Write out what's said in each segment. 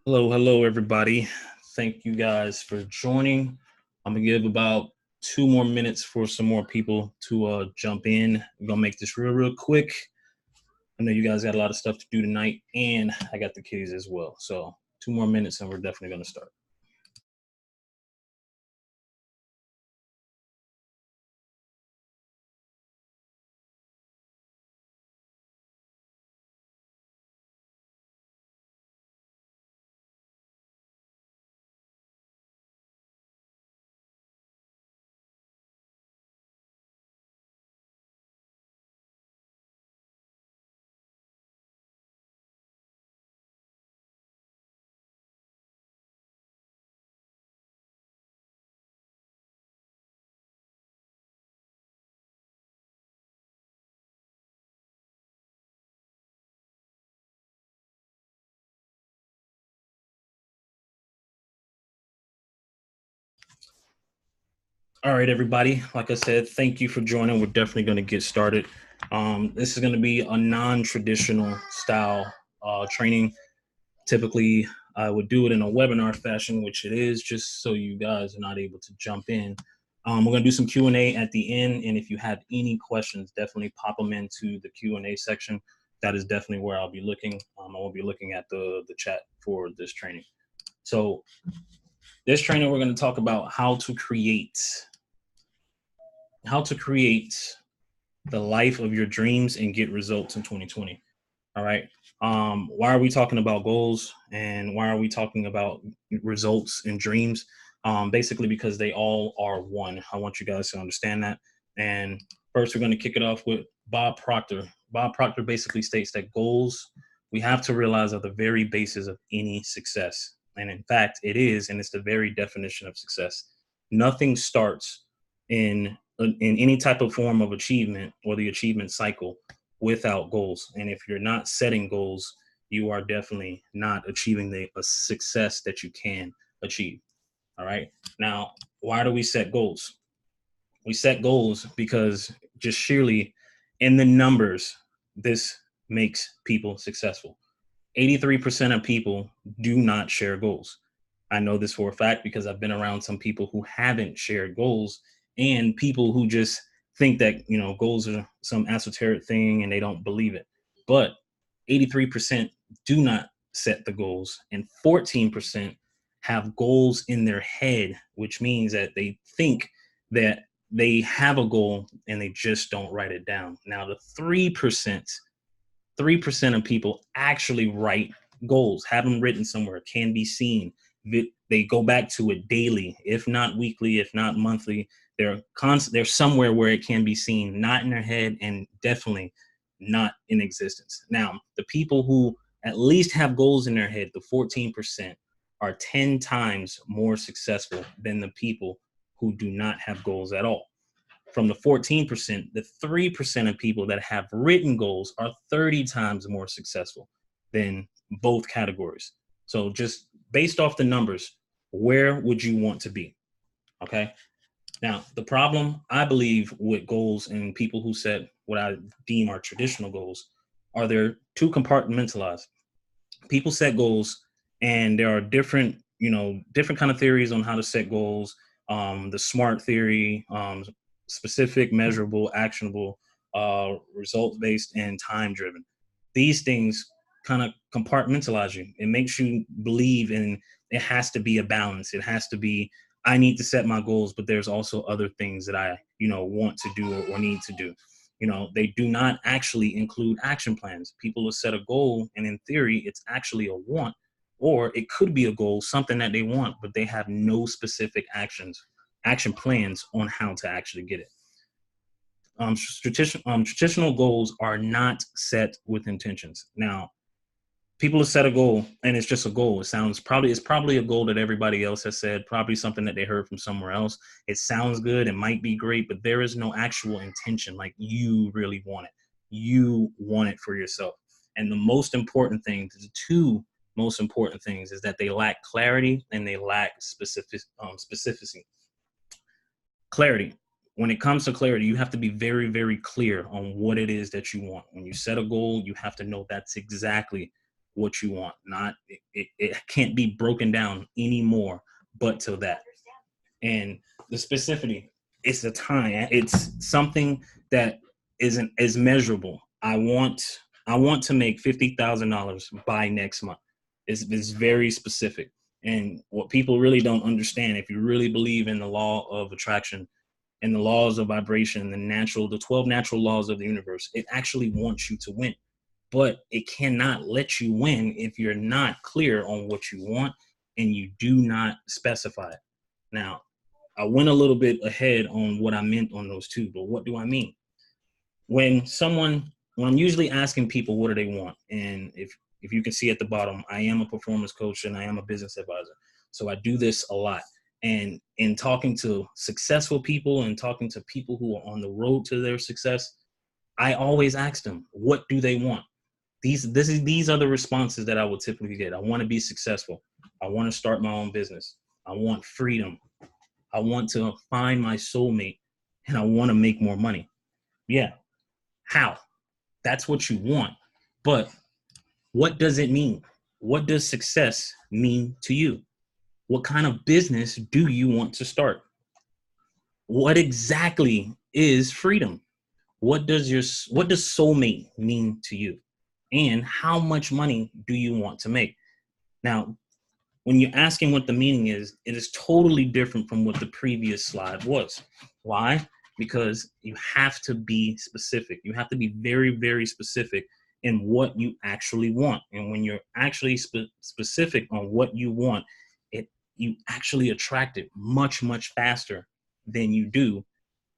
Hello, everybody. Thank you guys for joining. I'm gonna give about 2 more minutes for some more people to jump in. We're gonna make this real quick. I know you guys got a lot of stuff to do tonight, and I got the kitties as well. So 2 more minutes, and we're definitely gonna start. All right, everybody. Like I said, thank you for joining. We're definitely gonna get started. This is gonna be a non-traditional style training. Typically, I would do it in a webinar fashion, which it is, just so you guys are not able to jump in. We're going to do some Q&A at the end, and if you have any questions, definitely pop them into the Q&A section. That is definitely where I'll be looking. I won't be looking at the chat for this training. So this training, we're going to talk about how to create the life of your dreams and get results in 2020. All right. Why are we talking about goals and why are we talking about results and dreams? Basically, because they all are one. I want you guys to understand that. And first, we're going to kick it off with Bob Proctor. Bob Proctor basically states that goals we have to realize are the very basis of any success. And in fact, it is, and it's the very definition of success. Nothing starts in any type of form of achievement or the achievement cycle without goals. And if you're not setting goals, you are definitely not achieving the a success that you can achieve. All right. Now, why do we set goals? We set goals because just sheerly in the numbers, this makes people successful. 83% of people do not share goals. I know this for a fact because I've been around some people who haven't shared goals and people who just think that, goals are some esoteric thing and they don't believe it. But 83% do not set the goals and 14% have goals in their head, which means that they think that they have a goal and they just don't write it down. Now, the 3% of people actually write goals, have them written somewhere, can be seen. They go back to it daily, if not weekly, if not monthly. They're somewhere where it can be seen, not in their head, and definitely not in existence. Now, the people who at least have goals in their head, the 14%, are 10 times more successful than the people who do not have goals at all. From the 14%, the 3% of people that have written goals are 30 times more successful than both categories. So just based off the numbers, where would you want to be? Okay. Now, the problem I believe with goals and people who set what I deem are traditional goals are they're too compartmentalized. People set goals and there are different kind of theories on how to set goals. The SMART theory, specific, measurable, actionable, result based, and time driven. These things kind of compartmentalize you. It makes you believe in it has to be a balance. It has to be I need to set my goals, but there's also other things that I want to do or need to do. They do not actually include action plans. People will set a goal and in theory it's actually a want, or it could be a goal, something that they want, but they have no specific action plans on how to actually get it. Traditional goals are not set with intentions. Now, people have set a goal and it's just a goal. It's probably a goal that everybody else has said, probably something that they heard from somewhere else. It sounds good, it might be great, but there is no actual intention. Like, you really want it. You want it for yourself. And the most important thing, the two most important things, is that they lack clarity and they lack specificity. Clarity. When it comes to clarity, you have to be very, very clear on what it is that you want. When you set a goal, you have to know that's exactly what you want. Not it can't be broken down anymore, but to that. And the specificity, it's the time. It's something that is measurable. I want to make $50,000 by next month. It's very specific. And what people really don't understand, if you really believe in the law of attraction and the laws of vibration, the 12 natural laws of the universe, it actually wants you to win. But it cannot let you win if you're not clear on what you want and you do not specify it. Now, I went a little bit ahead on what I meant on those two, but what do I mean? When I'm usually asking people what do they want, and if you can see at the bottom, I am a performance coach and I am a business advisor. So I do this a lot. And in talking to successful people and talking to people who are on the road to their success, I always ask them, what do they want? These are the responses that I would typically get. I want to be successful. I want to start my own business. I want freedom. I want to find my soulmate, and I want to make more money. Yeah. How? That's what you want. But what does it mean? What does success mean to you? What kind of business do you want to start? What exactly is freedom? What does soulmate mean to you? And how much money do you want to make? Now, when you're asking what the meaning is, it is totally different from what the previous slide was. Why? Because you have to be specific. You have to be very, very specific in what you actually want. And when you're actually specific on what you want, you actually attract it much, much faster than you do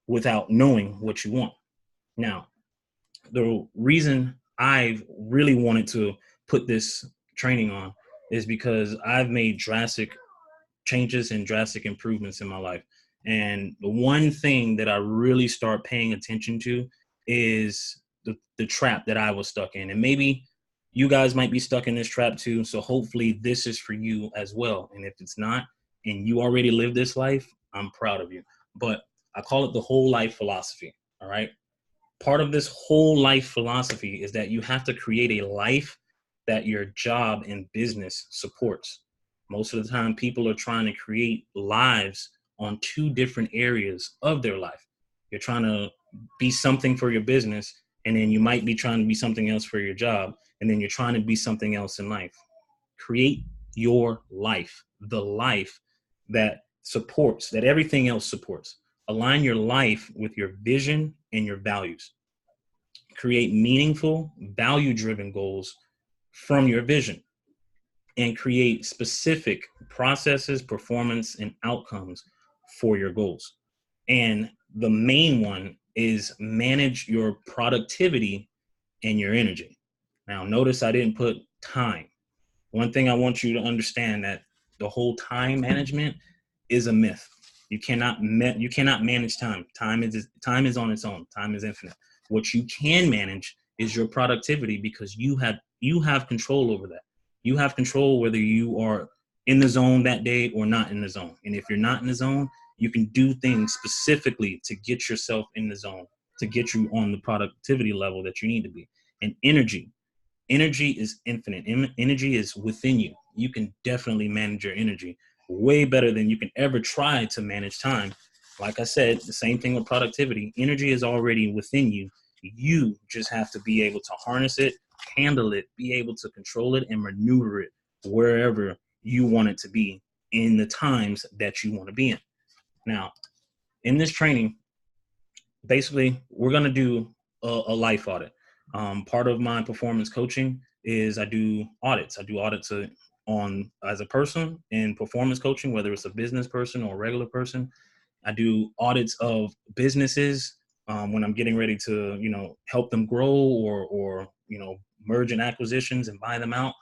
without knowing what you want. Now, the reason I've really wanted to put this training on is because I've made drastic changes and drastic improvements in my life. And the one thing that I really start paying attention to is the trap that I was stuck in. And maybe you guys might be stuck in this trap too. So hopefully this is for you as well. And if it's not, and you already live this life, I'm proud of you. But I call it the whole life philosophy. All right. Part of this whole life philosophy is that you have to create a life that your job and business supports. Most of the time, people are trying to create lives on two different areas of their life. You're trying to be something for your business, and then you might be trying to be something else for your job, and then you're trying to be something else in life. Create your life, the life that supports, that everything else supports. Align your life with your vision and your values. Create meaningful, value-driven goals from your vision, and create specific processes, performance, and outcomes for your goals. And the main one is manage your productivity and your energy. Now, notice I didn't put time. One thing I want you to understand, that the whole time management is a myth. You cannot manage time. Time is on its own. Time is infinite. What you can manage is your productivity, because you have control over that. You have control whether you are in the zone that day or not in the zone. And if you're not in the zone, you can do things specifically to get yourself in the zone, to get you on the productivity level that you need to be. And energy is infinite. Energy is within you. You can definitely manage your energy way better than you can ever try to manage time. Like I said, the same thing with productivity. Energy is already within you. You just have to be able to harness it, handle it, be able to control it, and maneuver it wherever you want it to be in the times that you want to be in. Now, in this training, basically, we're going to do a life audit. Part of my performance coaching is I do audits. I do audits on as a person in performance coaching, whether it's a business person or a regular person. I do audits of businesses when I'm getting ready to, help them grow or merge in acquisitions and buy them out.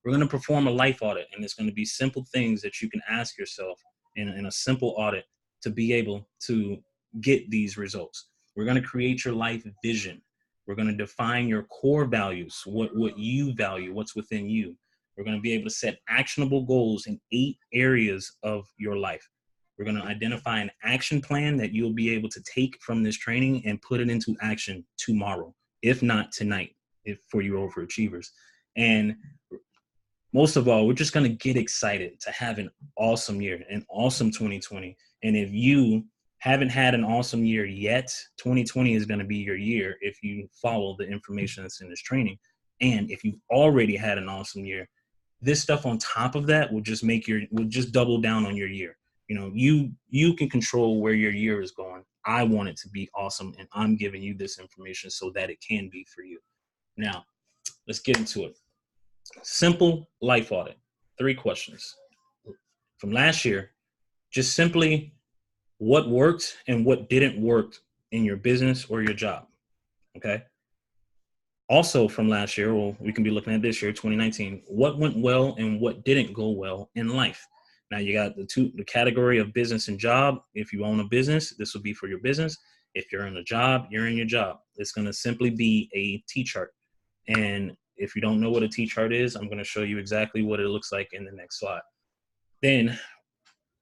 We're going to perform a life audit, and it's going to be simple things that you can ask yourself in a simple audit to be able to get these results. We're going to create your life vision. We're going to define your core values, what you value, what's within you. We're going to be able to set actionable goals in 8 areas of your life. We're going to identify an action plan that you'll be able to take from this training and put it into action tomorrow, if not tonight, for you overachievers. And most of all, we're just going to get excited to have an awesome year, an awesome 2020. And if you haven't had an awesome year yet, 2020 is going to be your year if you follow the information that's in this training. And if you've already had an awesome year, this stuff on top of that will just will just double down on your year. You know, you can control where your year is going. I want it to be awesome, and I'm giving you this information so that it can be for you. Now, let's get into it. Simple life audit. 3 questions from last year. Just simply what worked and what didn't work in your business or your job. Okay. Also from last year, well, we can be looking at this year, 2019, what went well and what didn't go well in life. Now you got the category of business and job. If you own a business, this will be for your business. If you're in a job, you're in your job. It's going to simply be a T-chart. And if you don't know what a T-chart is, I'm going to show you exactly what it looks like in the next slide. Then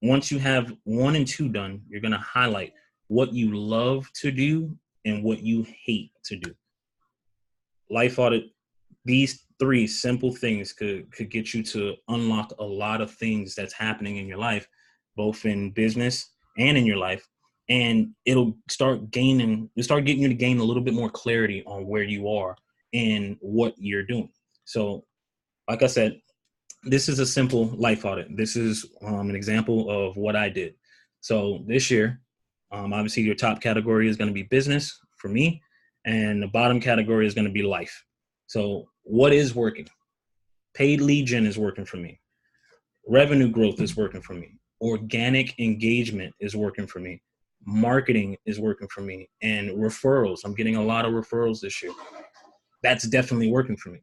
once you have 1 and 2 done, you're going to highlight what you love to do and what you hate to do. Life audit, these 3 simple things could get you to unlock a lot of things that's happening in your life, both in business and in your life. And it'll start getting you to gain a little bit more clarity on where you are and what you're doing. So like I said, this is a simple life audit. This is an example of what I did. So this year, obviously your top category is going to be business for me, and the bottom category is going to be life. So what is working? Paid lead gen is working for me. Revenue growth is working for me. Organic engagement is working for me. Marketing is working for me. And referrals, I'm getting a lot of referrals this year. That's definitely working for me.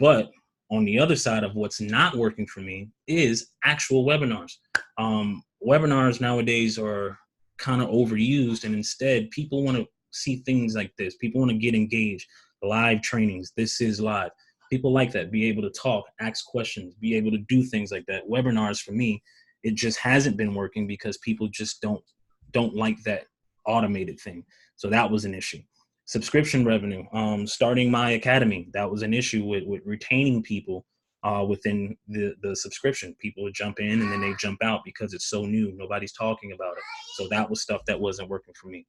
But on the other side of what's not working for me is actual webinars. Webinars nowadays are kind of overused, and instead people want to see things like this. People want to get engaged. Live trainings. This is live. People like that. Be able to talk, ask questions, be able to do things like that. Webinars for me, it just hasn't been working because people just don't like that automated thing. So that was an issue. Subscription revenue, starting my academy, that was an issue with retaining people within the subscription. People would jump in and then they jump out because it's so new. Nobody's talking about it. So that was stuff that wasn't working for me.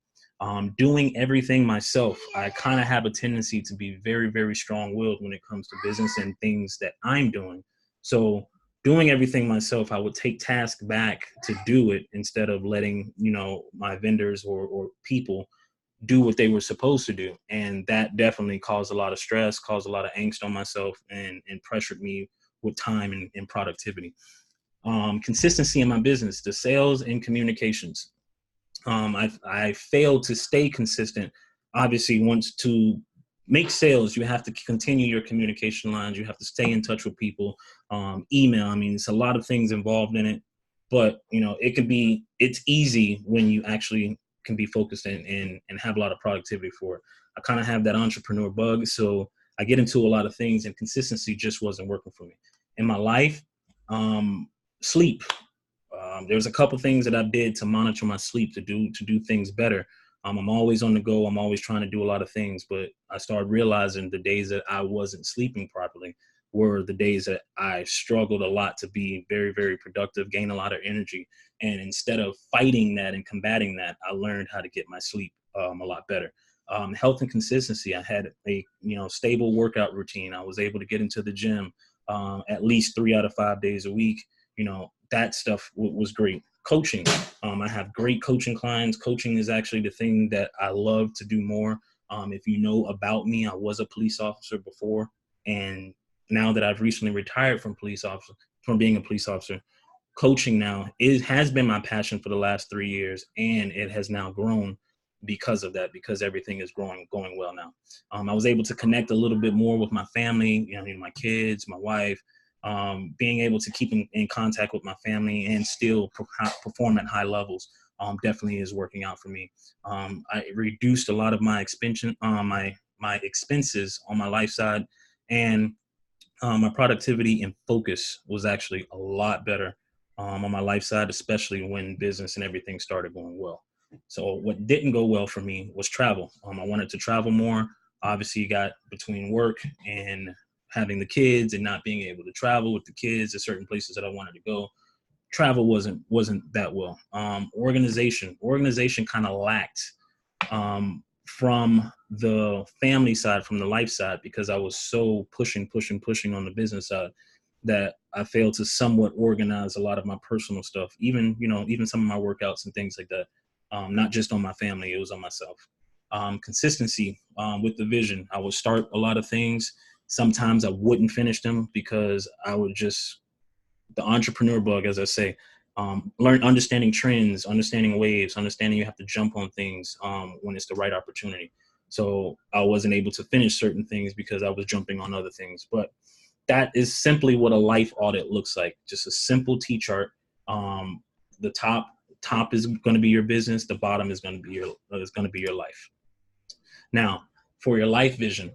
Doing everything myself. I kind of have a tendency to be very, very strong-willed when it comes to business and things that I'm doing. So doing everything myself, I would take tasks back to do it instead of letting, my vendors or people do what they were supposed to do. And that definitely caused a lot of stress, caused a lot of angst on myself, and pressured me with time and productivity. Consistency in my business, the sales and communications. I failed to stay consistent. Obviously, once to make sales, you have to continue your communication lines. You have to stay in touch with people. Email, I mean, it's a lot of things involved in it, but it's easy when you actually can be focused and have a lot of productivity for it. I kind of have that entrepreneur bug, so I get into a lot of things, and consistency just wasn't working for me. In my life, sleep. There's a couple things that I did to monitor my sleep to do things better. I'm always on the go. I'm always trying to do a lot of things, but I started realizing the days that I wasn't sleeping properly were the days that I struggled a lot to be very, very productive, gain a lot of energy. And instead of fighting that and combating that, I learned how to get my sleep a lot better. Health and consistency. I had a stable workout routine. I was able to get into the gym at least 3 out of 5 days a week. That stuff was great. Coaching. I have great coaching clients. Coaching is actually the thing that I love to do more. If you know about me, I was a police officer before, and now that I've recently retired from being a police officer, coaching now has been my passion for the last 3 years, and it has now grown because of that, because everything is going well now. I was able to connect a little bit more with my family, my kids, my wife. Being able to keep in contact with my family and still perform at high levels definitely is working out for me. I reduced a lot of my expenses on my life side, and my productivity and focus was actually a lot better on my life side, especially when business and everything started going well. So what didn't go well for me was travel. I wanted to travel more. Obviously, you got between work and having the kids and not being able to travel with the kids to certain places that I wanted to go. Travel wasn't that well. Organization kind of lacked from the family side, from the life side, because I was so pushing on the business side that I failed to somewhat organize a lot of my personal stuff, even some of my workouts and things like that. Not just on my family, it was on myself. Consistency with the vision. I would start a lot of things. Sometimes I wouldn't finish them because I would just, the entrepreneur bug, as I say, understanding trends, understanding waves, understanding you have to jump on things when it's the right opportunity. So I wasn't able to finish certain things because I was jumping on other things. But that is simply what a life audit looks like. Just a simple T-chart. The top is going to be your business. The bottom is going to be your life. Now, for your life vision,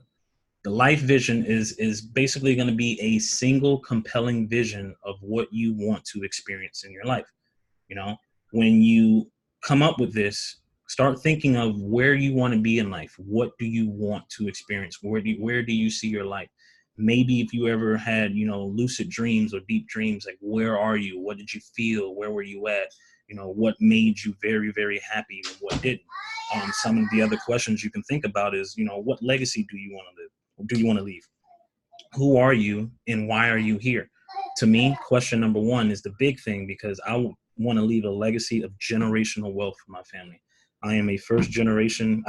the life vision is basically going to be a single compelling vision of what you want to experience in your life. When you come up with this, start thinking of where you want to be in life. What do you want to experience? Where do you see your life? Maybe if you ever had, lucid dreams or deep dreams, like where are you? What did you feel? Where were you at? What made you very, very happy and what didn't? Some of the other questions you can think about is, what legacy do you want to live? Do you want to leave? Who are you and why are you here? To me, question number one is the big thing, because I want to leave a legacy of generational wealth for my family. I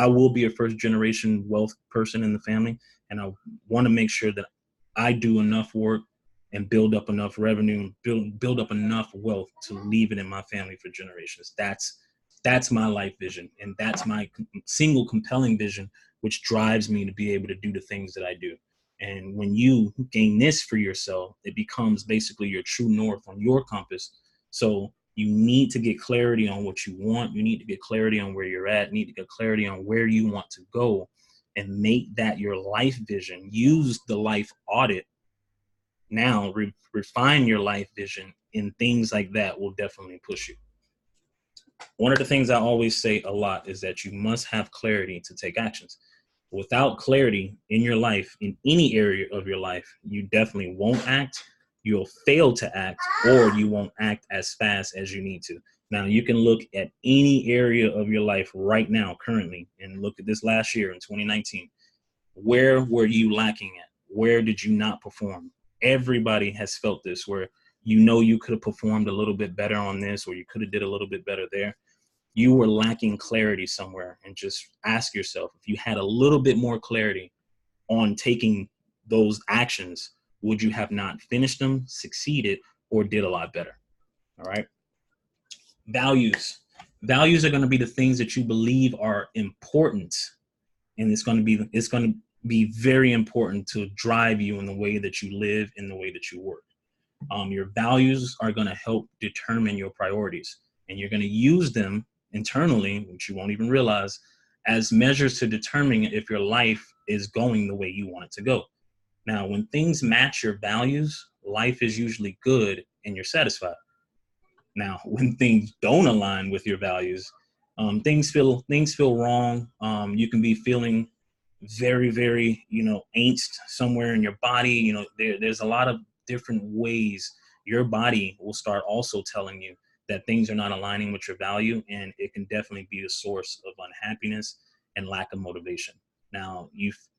will be a first generation wealth person in the family. And I want to make sure that I do enough work and build up enough revenue, build up enough wealth to leave it in my family for generations. That's my life vision. And that's my single compelling vision, which drives me to be able to do the things that I do. And when you gain this for yourself, it becomes basically your true north on your compass. So you need to get clarity on what you want. You need to get clarity on where you're at. You need to get clarity on where you want to go and make that your life vision. Use the life audit. Now refine your life vision, and things like that will definitely push you. One of the things I always say a lot is that you must have clarity to take actions. Without clarity in your life, in any area of your life, you definitely won't act, you'll fail to act, or you won't act as fast as you need to. Now, you can look at any area of your life right now, currently, and look at this last year in 2019. Where were you lacking at? Where did you not perform? Everybody has felt this, where you could have performed a little bit better on this, or you could have did a little bit better there. You were lacking clarity somewhere, and just ask yourself, if you had a little bit more clarity on taking those actions, would you have not finished them, succeeded, or did a lot better? All right. Values are going to be the things that you believe are important, and it's going to be very important to drive you in the way that you live, in the way that you work. Your values are going to help determine your priorities, and you're going to use them internally, which you won't even realize, as measures to determine if your life is going the way you want it to go. Now, when things match your values, life is usually good and you're satisfied. Now, when things don't align with your values, things feel wrong. You can be feeling very, very, angst somewhere in your body. There's a lot of different ways your body will start also telling you that things are not aligning with your value, and it can definitely be a source of unhappiness and lack of motivation. Now,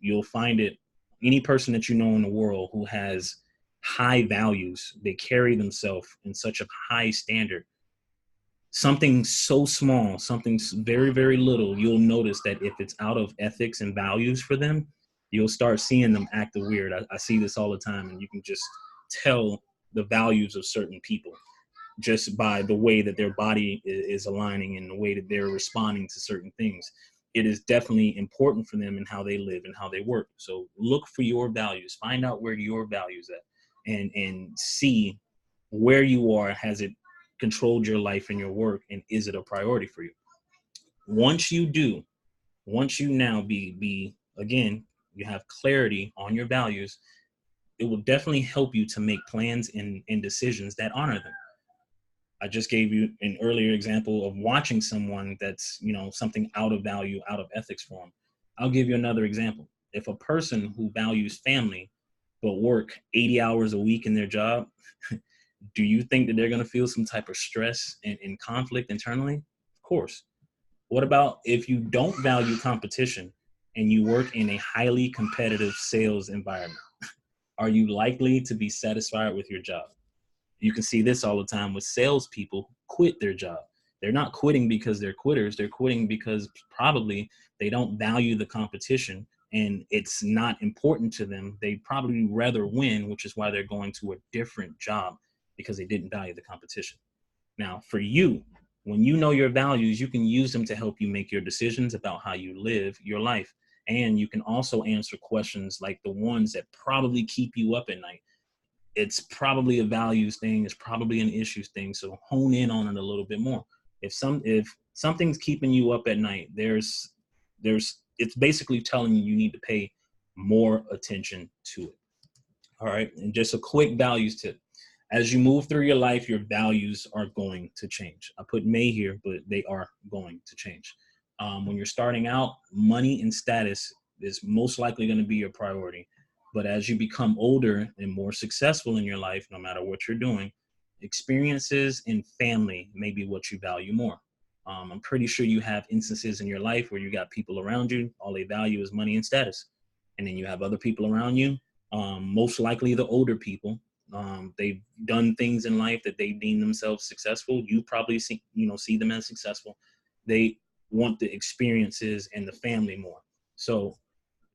you'll find it, any person that you know in the world who has high values, they carry themselves in such a high standard. Something so small, something very, very little, you'll notice that if it's out of ethics and values for them, you'll start seeing them act weird. I see this all the time, and you can just tell the values of certain people just by the way that their body is aligning and the way that they're responding to certain things. It is definitely important for them in how they live and how they work. So look for your values, find out where your values at, and see where you are. Has it controlled your life and your work, and is it a priority for you? Once you now be again, you have clarity on your values, it will definitely help you to make plans and decisions that honor them. I just gave you an earlier example of watching someone that's, something out of value, out of ethics for them. I'll give you another example. If a person who values family, but work 80 hours a week in their job, do you think that they're going to feel some type of stress and conflict internally? Of course. What about if you don't value competition and you work in a highly competitive sales environment? Are you likely to be satisfied with your job? You can see this all the time with salespeople quit their job. They're not quitting because they're quitters. They're quitting because probably they don't value the competition and it's not important to them. They probably rather win, which is why they're going to a different job because they didn't value the competition. Now, for you, when you know your values, you can use them to help you make your decisions about how you live your life. And you can also answer questions like the ones that probably keep you up at night. It's probably a values thing. It's probably an issues thing. So hone in on it a little bit more. If something's keeping you up at night, it's basically telling you need to pay more attention to it. All right. And just a quick values tip. As you move through your life, your values are going to change. I put may here, but they are going to change. When you're starting out, money and status is most likely going to be your priority. But as you become older and more successful in your life, no matter what you're doing, experiences and family may be what you value more. I'm pretty sure you have instances in your life where you got people around you, all they value is money and status. And then you have other people around you, most likely the older people. They've done things in life that they deem themselves successful. You probably see them as successful. They want the experiences and the family more. So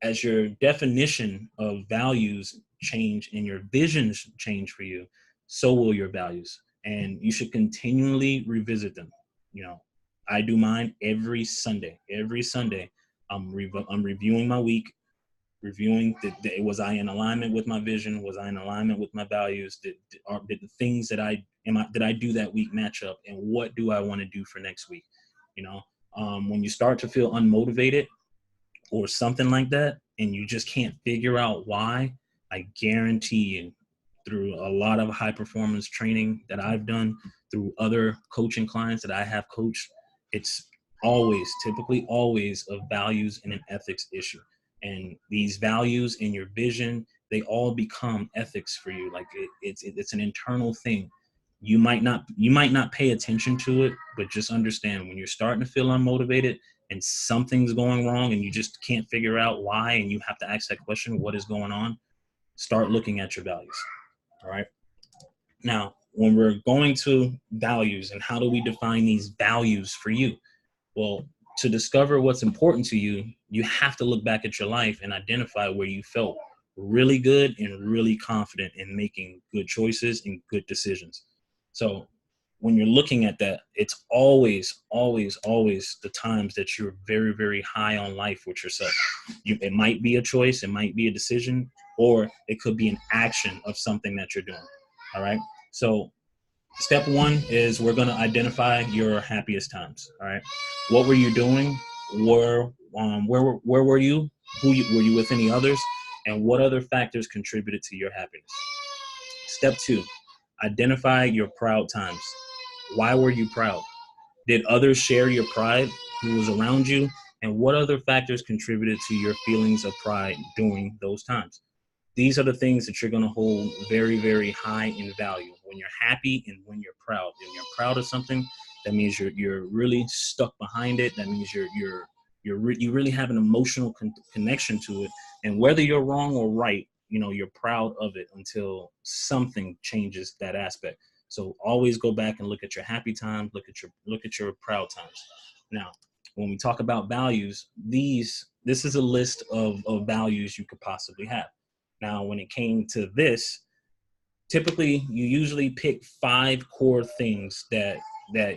as your definition of values change and your visions change for you, so will your values. And you should continually revisit them. I do mine every Sunday. Every Sunday, I'm reviewing my week, reviewing was I in alignment with my vision? Was I in alignment with my values? Did the things that did I do that week match up? And what do I want to do for next week? When you start to feel unmotivated or something like that, and you just can't figure out why, I guarantee you, through a lot of high performance training that I've done, through other coaching clients that I have coached, it's typically always a values and an ethics issue. And these values and your vision, they all become ethics for you. Like it's an internal thing. You might not pay attention to it, but just understand when you're starting to feel unmotivated and something's going wrong and you just can't figure out why, and you have to ask that question, what is going on? Start looking at your values. All right. Now, when we're going to values and how do we define these values for you? Well, to discover what's important to you, you have to look back at your life and identify where you felt really good and really confident in making good choices and good decisions. So when you're looking at that, it's always, always, always the times that you're very, very high on life with yourself. It might be a choice, it might be a decision, or it could be an action of something that you're doing. All right. So step one is we're going to identify your happiest times. All right. What were you doing? Where were you? Were you with any others? And what other factors contributed to your happiness? Step two, identify your proud times. Why were you proud? Did others share your pride? Who was around you? And what other factors contributed to your feelings of pride during those times? These are the things that you're going to hold very, very high in value when you're happy and when you're proud. When you're proud of something, that means you're really stuck behind it. That means you really have an emotional connection to it. And whether you're wrong or right, you're proud of it until something changes that aspect. So always go back and look at your happy times, look at your proud times. Now, when we talk about values, this is a list of values you could possibly have. Now, when it came to this, typically you usually pick 5 core things that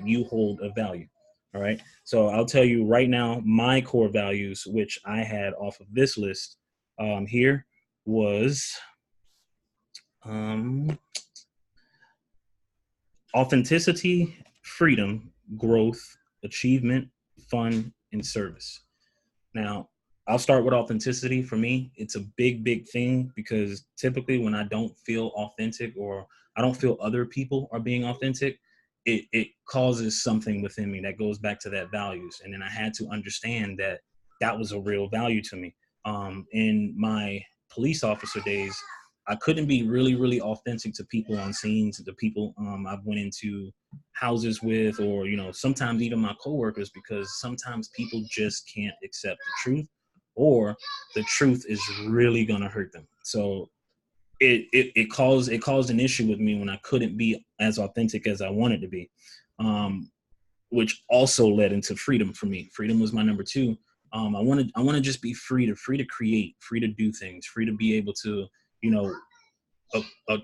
you hold of value. All right. So I'll tell you right now, my core values, which I had off of this list here, was authenticity, freedom, growth, achievement, fun, and service. Now, I'll start with authenticity. For me, it's a big, big thing because typically when I don't feel authentic or I don't feel other people are being authentic, it causes something within me that goes back to that values. And then I had to understand that was a real value to me. In my police officer days, I couldn't be really, really authentic to people on scenes, the people I've went into houses with, or, sometimes even my coworkers, because sometimes people just can't accept the truth, or the truth is really going to hurt them. So it caused an issue with me when I couldn't be as authentic as I wanted to be, which also led into freedom for me. Freedom was my number two. I want to just be free to create, free to do things, free to be able to, you know,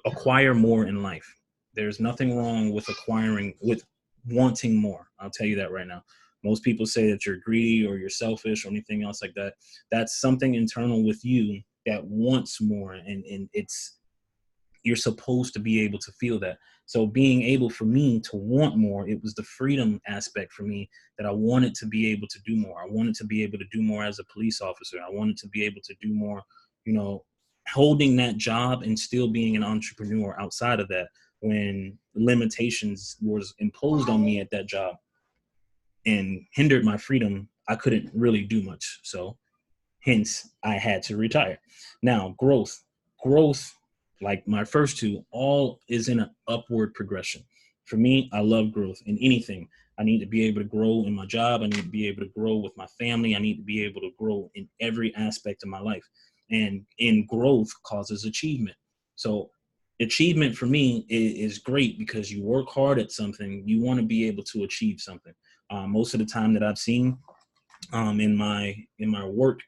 acquire more in life. There's nothing wrong with wanting more. I'll tell you that right now. Most people say that you're greedy or you're selfish or anything else like that. That's something internal with you that wants more, and you're supposed to be able to feel that. So being able for me to want more, it was the freedom aspect for me, that I wanted to be able to do more. I wanted to be able to do more as a police officer. I wanted to be able to do more, holding that job and still being an entrepreneur outside of that, when limitations was imposed on me at that job and hindered my freedom. I couldn't really do much. So hence I had to retire. Now, growth, like my first two, all is in an upward progression. For me, I love growth in anything. I need to be able to grow in my job. I need to be able to grow with my family. I need to be able to grow in every aspect of my life. And in growth causes achievement. So achievement for me is great, because you work hard at something, you want to be able to achieve something. Most of the time that I've seen in my work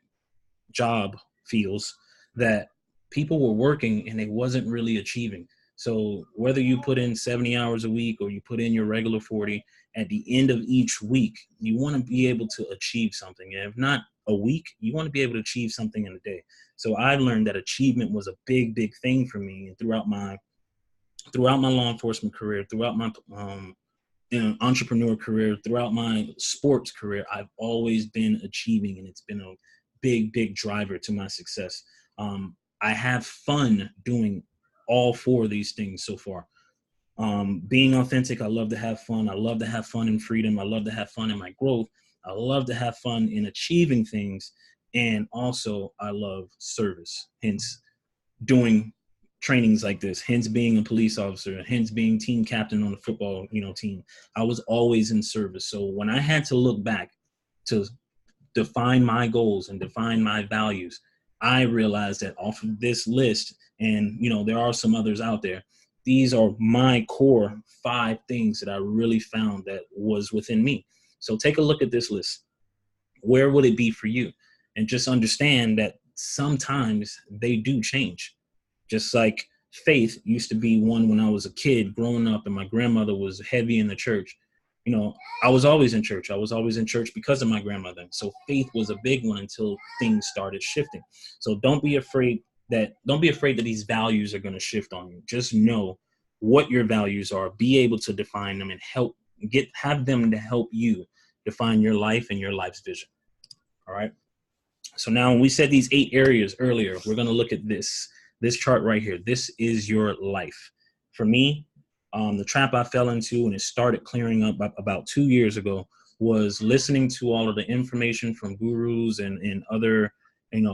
job fields, that people were working and they wasn't really achieving. So whether you put in 70 hours a week or you put in your regular 40, at the end of each week, you want to be able to achieve something. And if not a week, you want to be able to achieve something in a day. So I learned that achievement was a big, big thing for me. And throughout my law enforcement career, throughout my entrepreneur career, throughout my sports career, I've always been achieving, and it's been a big, big driver to my success. I have fun doing all four of these things so far. Being authentic, I love to have fun. I love to have fun in freedom. I love to have fun in my growth. I love to have fun in achieving things. And also I love service, hence doing trainings like this, hence being a police officer, hence being team captain on the football, team. I was always in service. So when I had to look back to define my goals and define my values, I realized that off of this list, and there are some others out there, these are my core 5 things that I really found that was within me. So take a look at this list. Where would it be for you? And just understand that sometimes they do change. Just like faith used to be one when I was a kid growing up, and my grandmother was heavy in the church. I was always in church. I was always in church because of my grandmother. So faith was a big one until things started shifting. So don't be afraid that these values are going to shift on you. Just know what your values are. Be able to define them and have them to help you define your life and your life's vision. All right. So now when we said these 8 areas earlier, we're going to look at this chart right here. This is your life. For me, the trap I fell into, and it started clearing up about 2 years ago, was listening to all of the information from gurus and other,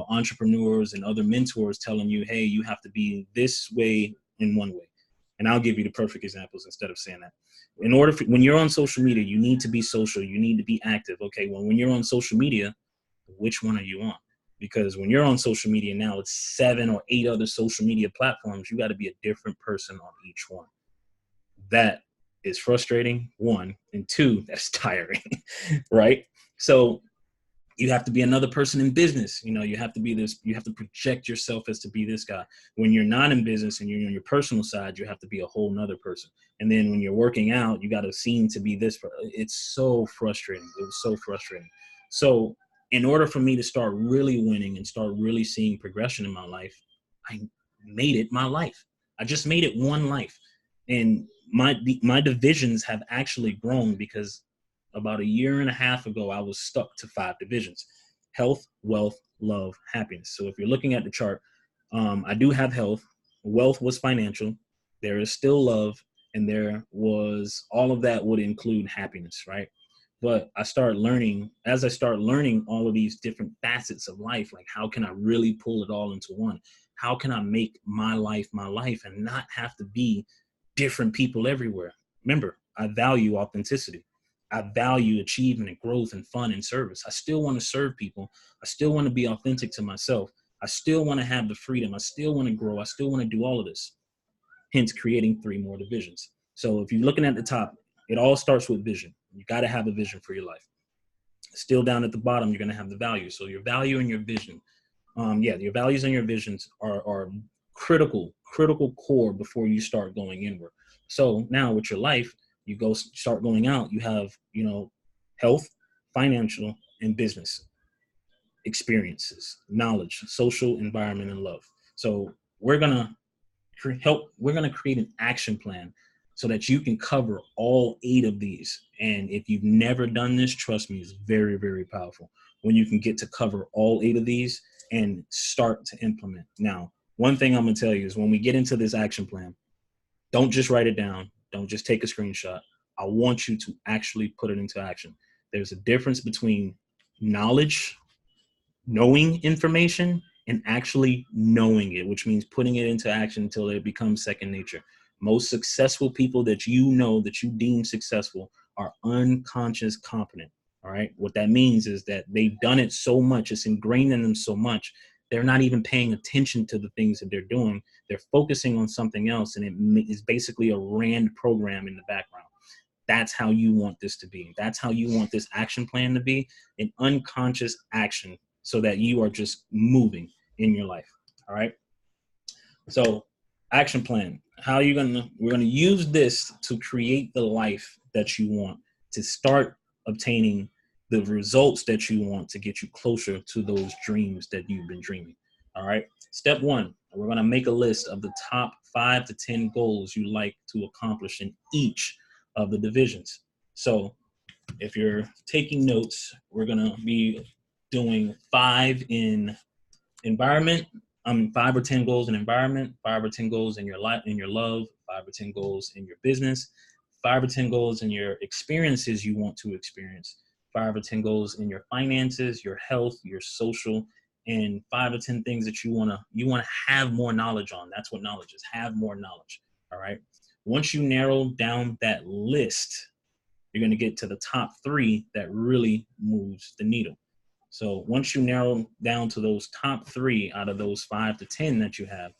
entrepreneurs and other mentors telling you, hey, you have to be this way in one way. And I'll give you the perfect examples instead of saying that. When you're on social media, you need to be social. You need to be active. Okay, well, when you're on social media, which one are you on? Because when you're on social media now, it's 7 or 8 other social media platforms. You got to be a different person on each one. That is frustrating, 1, and 2, that's tiring, right? So you have to be another person in business. You have to be this, you have to project yourself as to be this guy. When you're not in business and you're on your personal side, you have to be a whole nother person. And then when you're working out, you got to seem to be this. It's so frustrating. It was so frustrating. So in order for me to start really winning and start really seeing progression in my life, I made it my life. I just made it one life. And my divisions have actually grown, because about 1.5 years ago, I was stuck to 5 divisions: health, wealth, love, happiness. So if you're looking at the chart, I do have health. Wealth was financial. There is still love. And there was, all of that would include happiness, right? But as I start learning all of these different facets of life, like how can I really pull it all into one? How can I make my life and not have to be different people everywhere? Remember, I value authenticity. I value achievement and growth and fun and service. I still want to serve people. I still want to be authentic to myself. I still want to have the freedom. I still want to grow. I still want to do all of this. Hence creating 3 more divisions. So if you're looking at the top, it all starts with vision. You got to have a vision for your life. Still down at the bottom, you're going to have the value. So your value and your vision. Your values and your visions are critical core before you start going inward. So now with your life, you start going out, you have, health, financial, and business experiences, knowledge, social, environment, and love. So we're going to create an action plan so that you can cover all 8 of these. And if you've never done this, trust me, it's very, very powerful when you can get to cover all 8 of these and start to implement. Now, one thing I'm going to tell you is when we get into this action plan, don't just write it down. Don't just take a screenshot. I want you to actually put it into action. There's a difference between knowledge, knowing information, and actually knowing it, which means putting it into action until it becomes second nature. Most successful people that that you deem successful are unconscious competent. All right. What that means is that they've done it so much, it's ingrained in them so much, they're not even paying attention to the things that they're doing. They're focusing on something else, and it is basically a RAND program in the background. That's how you want this to be. That's how you want this action plan to be, an unconscious action, so that you are just moving in your life. All right. So action plan. We're going to use this to create the life that you want, to start obtaining the results that you want, to get you closer to those dreams that you've been dreaming. All right. Step 1, we're going to make a list of the top 5 to 10 goals you like to accomplish in each of the divisions. So if you're taking notes, we're going to be doing 5 in environment, 5 or 10 goals in environment, 5 or 10 goals in your life, in your love, 5 or 10 goals in your business, 5 or 10 goals in your experiences you want to experience, 5 or 10 goals in your finances, your health, your social, and 5 or 10 things that you want to have more knowledge on. That's what knowledge is. Have more knowledge. All right. Once you narrow down that list, you're going to get to the top 3 that really moves the needle. So once you narrow down to those top 3 out of those 5 to 10 that you have,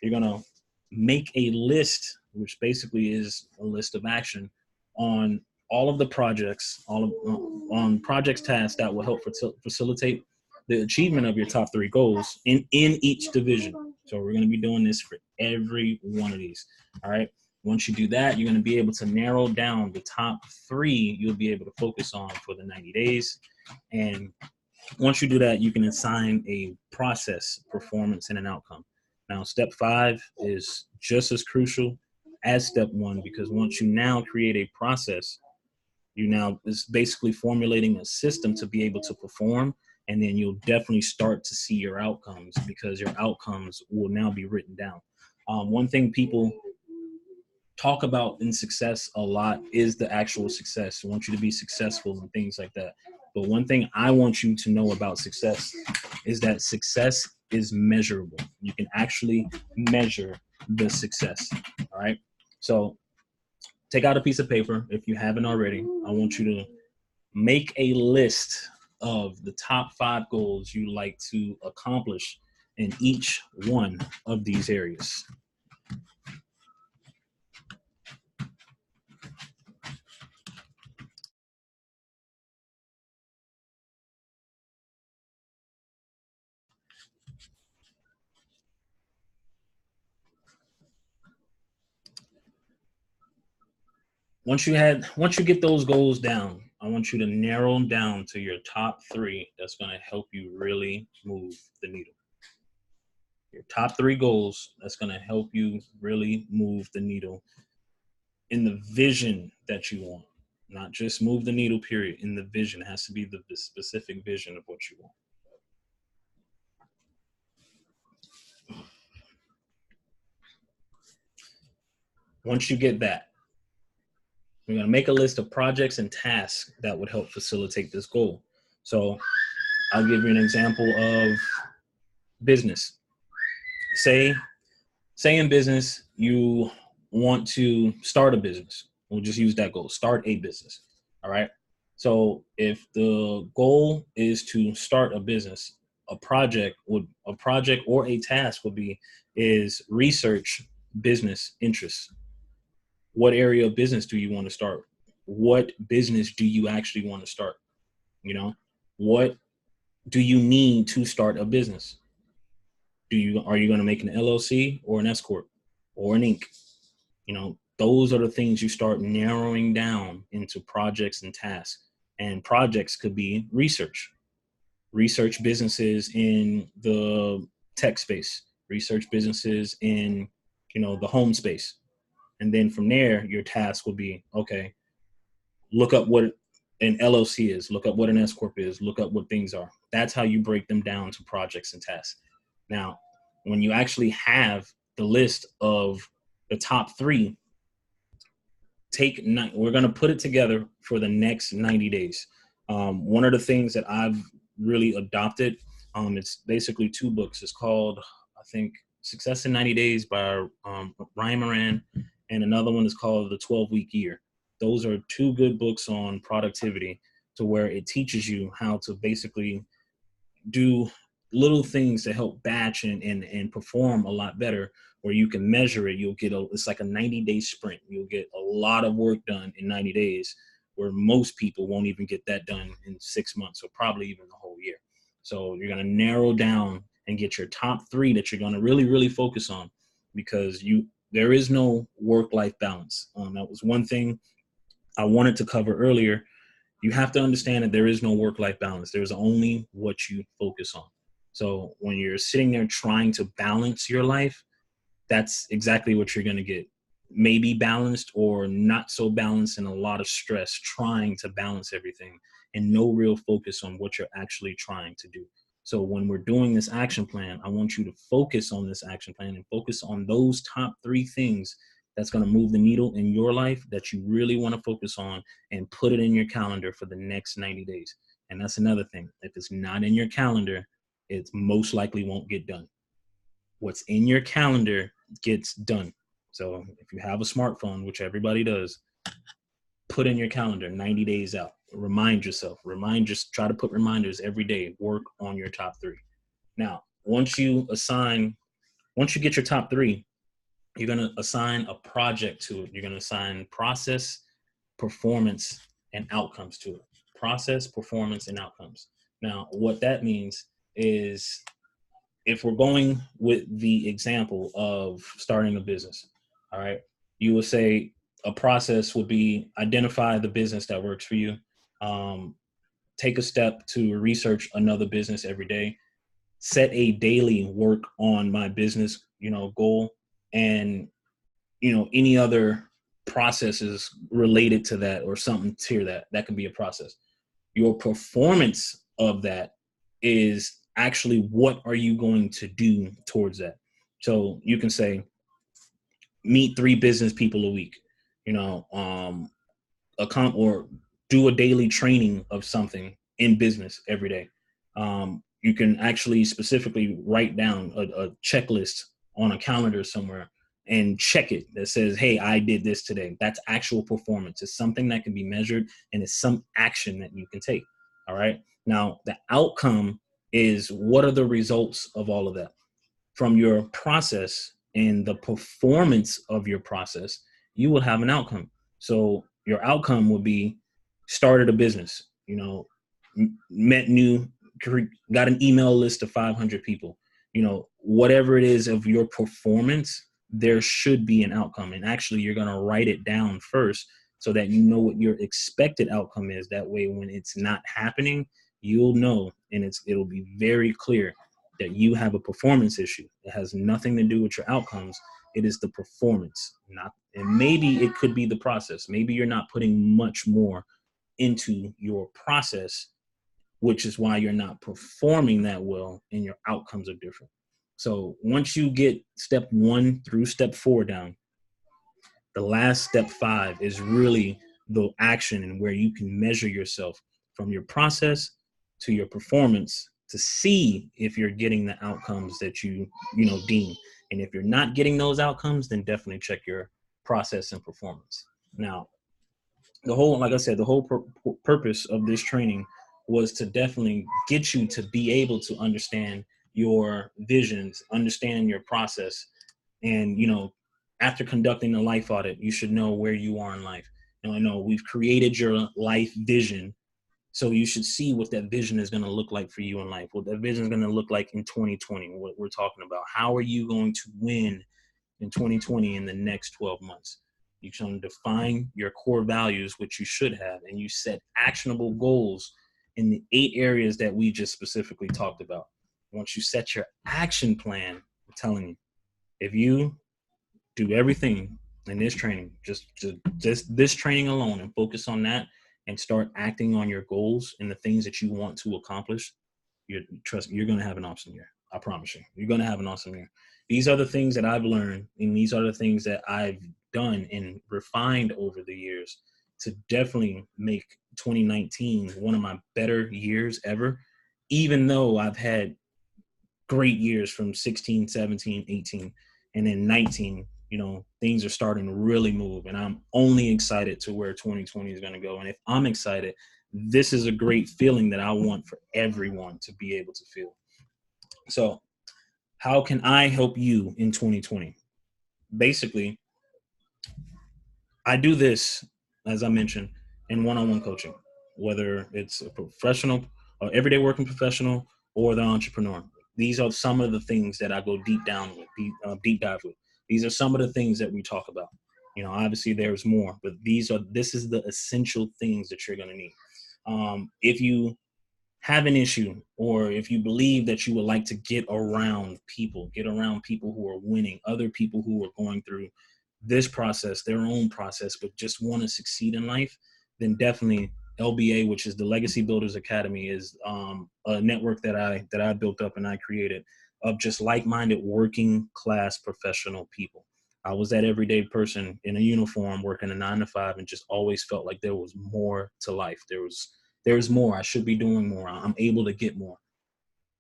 you're going to make a list, which basically is a list of action on all of the projects, on projects tasks that will help facilitate the achievement of your top 3 goals in each division. So we're going to be doing this for every one of these. All right. Once you do that, you're going to be able to narrow down the top 3 you'll be able to focus on for the 90 days. And once you do that, you can assign a process, performance, and an outcome. Now, step 5 is just as crucial as step 1, because once you now create a process, it's basically formulating a system to be able to perform, and then you'll definitely start to see your outcomes, because your outcomes will now be written down. One thing people talk about in success a lot is the actual success. I want you to be successful and things like that. But one thing I want you to know about success is that success is measurable. You can actually measure the success. All right. So take out a piece of paper if you haven't already. I want you to make a list of the top 5 goals you like to accomplish in each one of these areas. Once you get those goals down, I want you to narrow them down to your top 3 that's going to help you really move the needle. Your top 3 goals that's going to help you really move the needle in the vision that you want. Not just move the needle, period. In the vision. It has to be the specific vision of what you want. Once you get that, we're going to make a list of projects and tasks that would help facilitate this goal. So I'll give you an example of business. say in business, you want to start a business. We'll just use that goal, start a business. All right. So if the goal is to start a business, a project or a task would be is research business interests. What area of business do you want to start? What business do you actually want to start? You know, what do you need to start a business? Are you going to make an LLC or an S corp or an Inc? You know, those are the things you start narrowing down into projects and tasks. And projects could be research businesses in the tech space, research businesses in, the home space. And then from there, your task will be, okay, look up what an LLC is, look up what an S corp is, look up what things are. That's how you break them down to projects and tasks. Now, when you actually have the list of the top 3, we're going to put it together for the next 90 days. One of the things that I've really adopted, it's basically 2 books. It's called, I think, Success in 90 Days by Ryan Moran, and another one is called The 12-Week Year. Those are 2 good books on productivity, to where it teaches you how to basically do little things to help batch and perform a lot better, where you can measure it. It's like a 90-day sprint. You'll get a lot of work done in 90 days, where most people won't even get that done in 6 months, or probably even the whole year. So you're going to narrow down and get your top 3 that you're going to really, really focus on, because there is no work-life balance. That was one thing I wanted to cover earlier. You have to understand that there is no work-life balance. There's only what you focus on. So when you're sitting there trying to balance your life, that's exactly what you're going to get. Maybe balanced or not so balanced, and a lot of stress trying to balance everything, and no real focus on what you're actually trying to do. So when we're doing this action plan, I want you to focus on this action plan and focus on those top 3 things that's going to move the needle in your life that you really want to focus on, and put it in your calendar for the next 90 days. And that's another thing. If it's not in your calendar, it most likely won't get done. What's in your calendar gets done. So if you have a smartphone, which everybody does, put in your calendar 90 days out. Remind yourself. Try to put reminders every day. Work on your top 3. Now, once you get your top 3, you're going to assign a project to it. You're going to assign process, performance, and outcomes to it. Process, performance, and outcomes. Now, what that means is, if we're going with the example of starting a business, all right, you would say a process would be identify the business that works for you. Take a step to research another business every day. Set a daily work on my business, goal, and, any other processes related to that, or something to that can be a process. Your performance of that is actually what are you going to do towards that. So you can say, meet 3 business people a week, or do a daily training of something in business every day. You can actually specifically write down a checklist on a calendar somewhere and check it that says, hey, I did this today. That's actual performance. It's something that can be measured, and it's some action that you can take. All right. Now, the outcome is, what are the results of all of that? From your process and the performance of your process, you will have an outcome. So your outcome will be, started a business, got an email list of 500 people, whatever it is of your performance, there should be an outcome. And actually, you're going to write it down first, so that you know what your expected outcome is. That way, when it's not happening, you'll know, and it'll be very clear that you have a performance issue. It has nothing to do with your outcomes. It is the performance, and maybe it could be the process. Maybe you're not putting much more into your process, which is why you're not performing that well, and your outcomes are different. So once you get step 1 through step 4 down, the last step 5 is really the action, and where you can measure yourself from your process to your performance to see if you're getting the outcomes that you deem. And if you're not getting those outcomes, then definitely check your process and performance. Now, like I said, the whole purpose of this training was to definitely get you to be able to understand your visions, understand your process. And, after conducting a life audit, you should know where you are in life. And I know we've created your life vision. So you should see what that vision is going to look like for you in life, what that vision is going to look like in 2020, what we're talking about. How are you going to win in 2020 in the next 12 months? You can define your core values, which you should have, and you set actionable goals in the 8 areas that we just specifically talked about. Once you set your action plan, I'm telling you, if you do everything in this training, just this training alone, and focus on that and start acting on your goals and the things that you want to accomplish, trust me, you're going to have an awesome year. I promise you, you're going to have an awesome year. These are the things that I've learned, and these are the things that I've done and refined over the years to definitely make 2019 one of my better years ever, even though I've had great years from 16, 17, 18, and then 19. Things are starting to really move, and I'm only excited to where 2020 is going to go. And if I'm excited, this is a great feeling that I want for everyone to be able to feel. So how can I help you in 2020? Basically, I do this, as I mentioned, in one-on-one coaching, whether it's a professional or everyday working professional or the entrepreneur. These are some of the things that I go deep dive with. These are some of the things that we talk about. Obviously there's more, but this is the essential things that you're going to need. If you have an issue, or if you believe that you would like to get around people who are winning, other people who are going through this process, their own process, but just want to succeed in life, then definitely LBA, which is the Legacy Builders Academy, is a network that I built up and I created of just like-minded working class professional people. I was that everyday person in a uniform working a 9 to 5 and just always felt like there was more to life. There's more. I should be doing more. I'm able to get more.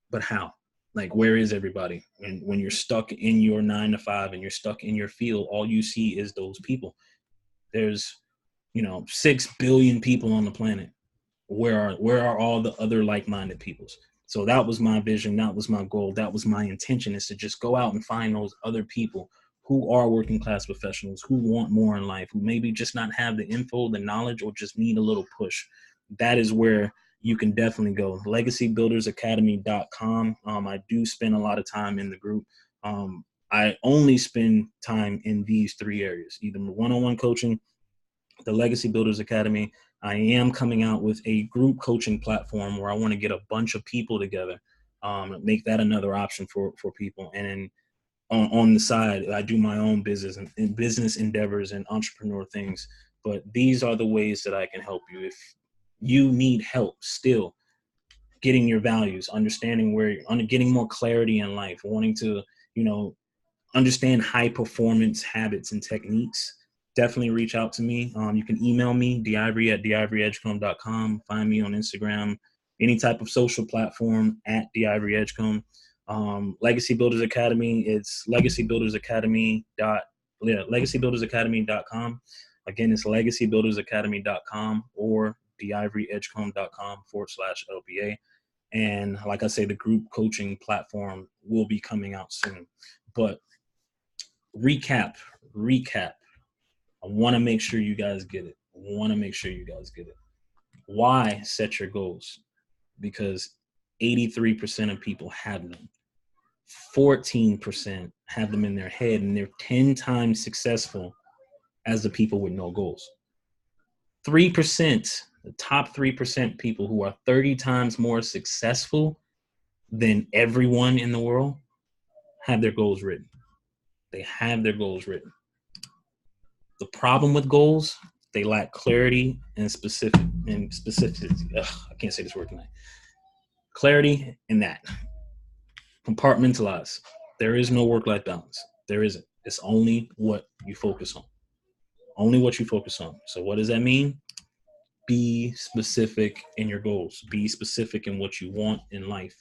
But how? Like, where is everybody? And when you're stuck in your 9 to 5 and you're stuck in your field, all you see is those people. There's, 6 billion people on the planet. Where are all the other like-minded peoples? So that was my vision. That was my goal. That was my intention, is to just go out and find those other people who are working class professionals, who want more in life, who maybe just not have the info, the knowledge, or just need a little push. That is where you can definitely go. LegacyBuildersAcademy.com. I do spend a lot of time in the group. I only spend time in these 3 areas, either one-on-one coaching, the Legacy Builders Academy. I am coming out with a group coaching platform where I want to get a bunch of people together, make that another option for people. And then on the side, I do my own business and business endeavors and entrepreneur things. But these are the ways that I can help you. If you need help still getting your values, understanding getting more clarity in life, wanting to, understand high performance habits and techniques, definitely reach out to me. You can email me, DiIvory@DiIvoryEdgecomb.com. Find me on Instagram, any type of social platform at DiIvoryEdgecomb. Legacy Builders Academy, it's LegacyBuildersAcademy.com. Again, it's LegacyBuildersAcademy.com or DiIvoryEdgecomb.com/LBA. And like I say, the group coaching platform will be coming out soon. But recap. I want to make sure you guys get it. Why set your goals? Because 83% of people have them. 14% have them in their head, and they're 10 times successful as the people with no goals. 3%, the top 3% people who are 30 times more successful than everyone in the world have their goals written. They have their goals written. The problem with goals, they lack clarity and specificity. I can't say this word tonight. Clarity in that. Compartmentalize. There is no work-life balance. There isn't. It's only what you focus on. So what does that mean? Be specific in your goals. Be specific in what you want in life.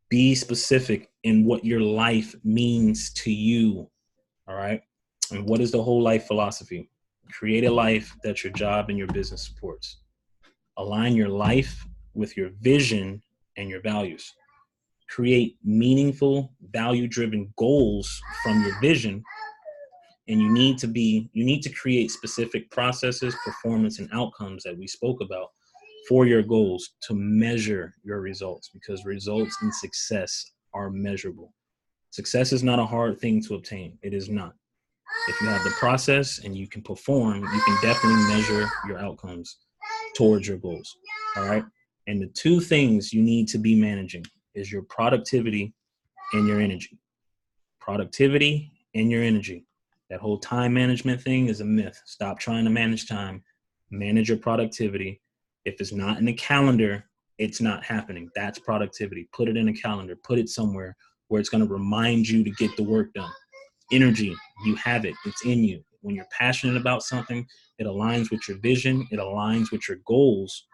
Be specific in what your life means to you. All right. And what is the whole life philosophy? Create a life that your job and your business supports. Align your life with your vision and your values. Create meaningful, value-driven goals from your vision. And you need to create specific processes, performance, and outcomes that we spoke about for your goals to measure your results, because results and success are measurable. Success is not a hard thing to obtain. It is not. If you have the process and you can perform, you can definitely measure your outcomes towards your goals. All right. And the two things you need to be managing is your productivity and your energy. Productivity and your energy. That whole time management thing is a myth. Stop trying to manage time. Manage your productivity. If it's not in the calendar, it's not happening. That's productivity. Put it in a calendar. Put it somewhere where it's going to remind you to get the work done. Energy, you have it. It's in you. When you're passionate about something, it aligns with your vision. It aligns with your goals.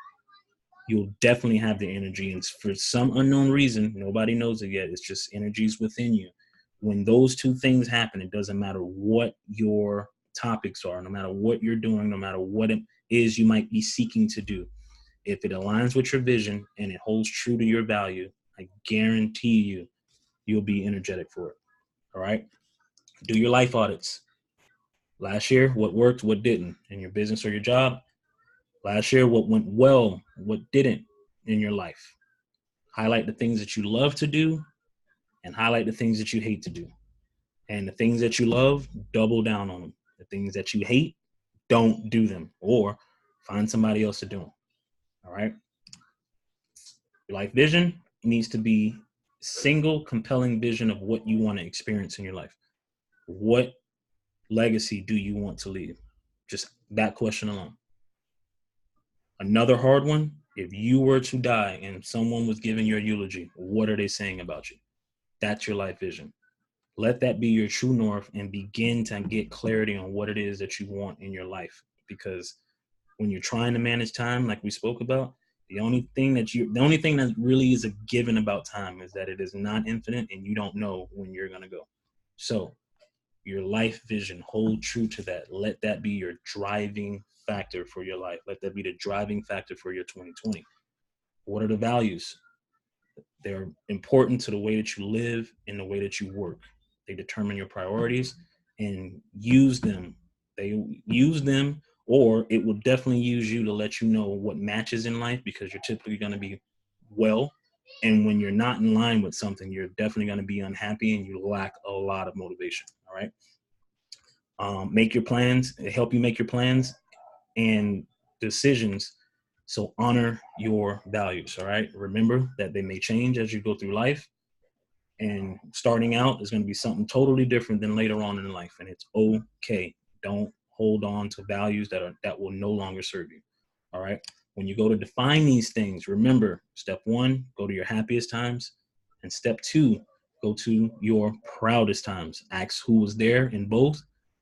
You'll definitely have the energy. And for some unknown reason, nobody knows it yet. It's just energies within you. When those two things happen, it doesn't matter what your topics are, no matter what you're doing, no matter what it is you might be seeking to do. If it aligns with your vision and it holds true to your value, I guarantee you, you'll be energetic for it. All right. Do your life audits. Last year, what worked, what didn't in your business or your job. Last year, what went well, what didn't in your life. Highlight the things that you love to do and highlight the things that you hate to do. And the things that you love, double down on them. The things that you hate, don't do them, or find somebody else to do them. All right. Your life vision needs to be single, compelling vision of what you want to experience in your life. What legacy do you want to leave? Just that question alone. Another hard one, if you were to die and someone was giving your eulogy, what are they saying about you? That's your life vision. Let that be your true north and begin to get clarity on what it is that you want in your life. Because when you're trying to manage time, like we spoke about, the only thing that really is a given about time is that it is not infinite and you don't know when you're going to go. So your life vision, hold true to that. Let that be your driving factor for your life. Let that be the driving factor for your 2020. What are the values? They're important to the way that you live and the way that you work. They determine your priorities, and use them. They use them, or it will definitely use you to let you know what matches in life, because you're typically going to be well. And when you're not in line with something, you're definitely going to be unhappy and you lack a lot of motivation. All right. Make your plans, help you make your plans and decisions. So honor your values. All right. Remember that they may change as you go through life. And starting out is going to be something totally different than later on in life. And it's okay. Don't hold on to values that will no longer serve you. All right. When you go to define these things, remember, step one, go to your happiest times. And step two, go to your proudest times. Ask who was there in both,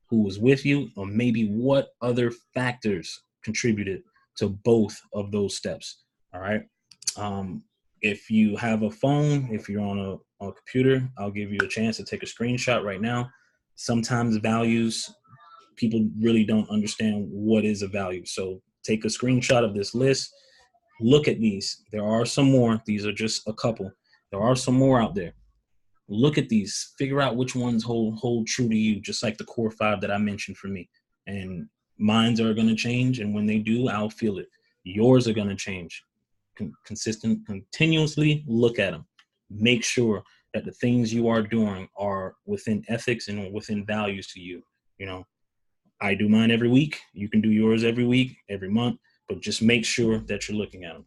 who was with you, or maybe what other factors contributed to both of those steps. All right. If you have a phone, if you're on a computer, I'll give you a chance to take a screenshot right now. Sometimes values, people really don't understand what is a value. So take a screenshot of this list. Look at these. There are some more. These are just a couple. There are some more out there. Look at these. Figure out which ones hold true to you, just like the core five that I mentioned for me. And mines are going to change. And when they do, I'll feel it. Yours are going to change. Continuously look at them. Make sure that the things you are doing are within ethics and within values to you. You know, I do mine every week. You can do yours every week, every month, but just make sure that you're looking at them.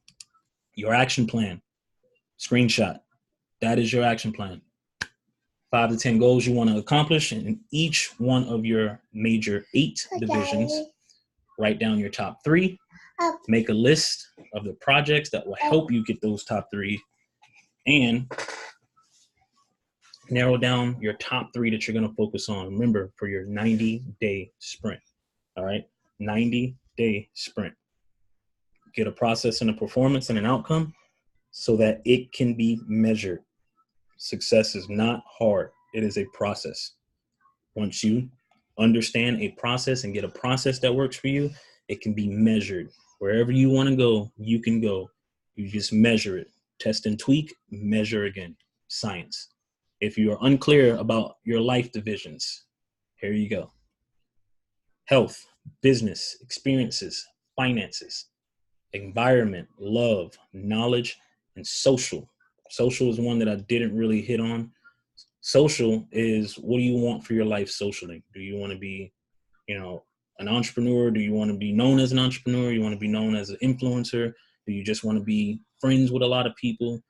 Your action plan, screenshot. That is your action plan. 5 to 10 goals you want to accomplish in each one of your major 8 divisions. Write down your top 3. Make a list of the projects that will help you get those top 3, and narrow down your top 3 that you're going to focus on. Remember, for your 90-day sprint. All right. 90-day sprint. Get a process and a performance and an outcome so that it can be measured. Success is not hard. It is a process. Once you understand a process and get a process that works for you, it can be measured. Wherever you want to go, you can go. You just measure it. Test and tweak, measure again. Science. If you are unclear about your life divisions, here you go. Health, business, experiences, finances, environment, love, knowledge, and social. Social is one that I didn't really hit on. Social is, what do you want for your life socially? Do you want to be, an entrepreneur? Do you want to be known as an entrepreneur? You want to be known as an influencer? Do you just want to be friends with a lot of people?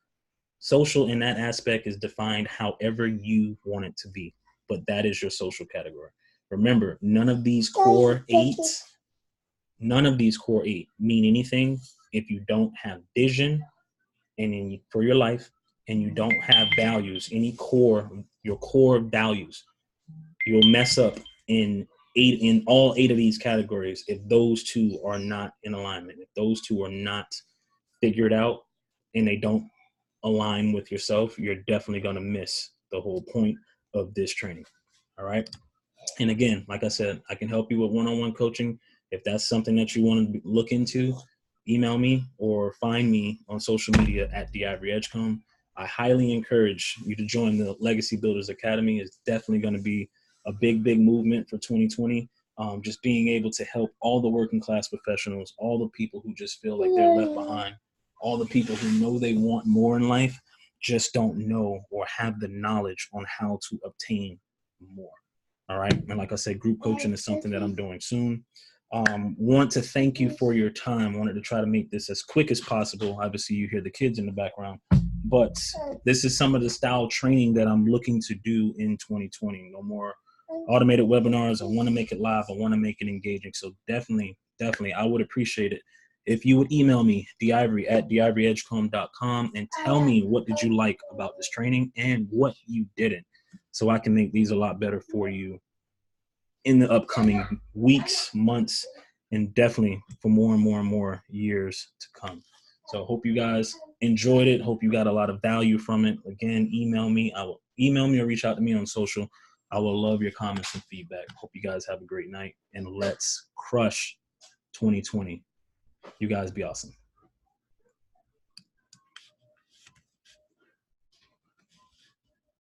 Social in that aspect is defined however you want it to be, but that is your social category. Remember, none of these core eight mean anything if you don't have vision for your life, and you don't have values, your core values. You'll mess up in all eight of these categories if those two are not in alignment. If those two are not figured out and they don't align with yourself, you're definitely going to miss the whole point of this training. All right. And again, like I said, I can help you with one-on-one coaching. If that's something that you want to look into, email me or find me on social media at DiIvory Edgecomb. I highly encourage you to join the Legacy Builders Academy. It's definitely going to be a big movement for 2020. Just being able to help all the working class professionals, all the people who just feel like they're left behind, all the people who know they want more in life, just don't know or have the knowledge on how to obtain more. All right. And like I said, group coaching is something that I'm doing soon. Want to thank you for your time. Wanted to try to make this as quick as possible. Obviously, you hear the kids in the background, but this is some of the style training that I'm looking to do in 2020. No more automated webinars. I want to make it live. I want to make it engaging. So definitely, I would appreciate it if you would email me, DiIvory at DiIvoryEdgecomb.com, and tell me what did you like about this training and what you didn't, so I can make these a lot better for you in the upcoming weeks, months, and definitely for more and more years to come. So hope you guys enjoyed it. Hope you got a lot of value from it. Again, email me or reach out to me on social. I will love your comments and feedback. Hope you guys have a great night, and let's crush 2020. You guys be awesome.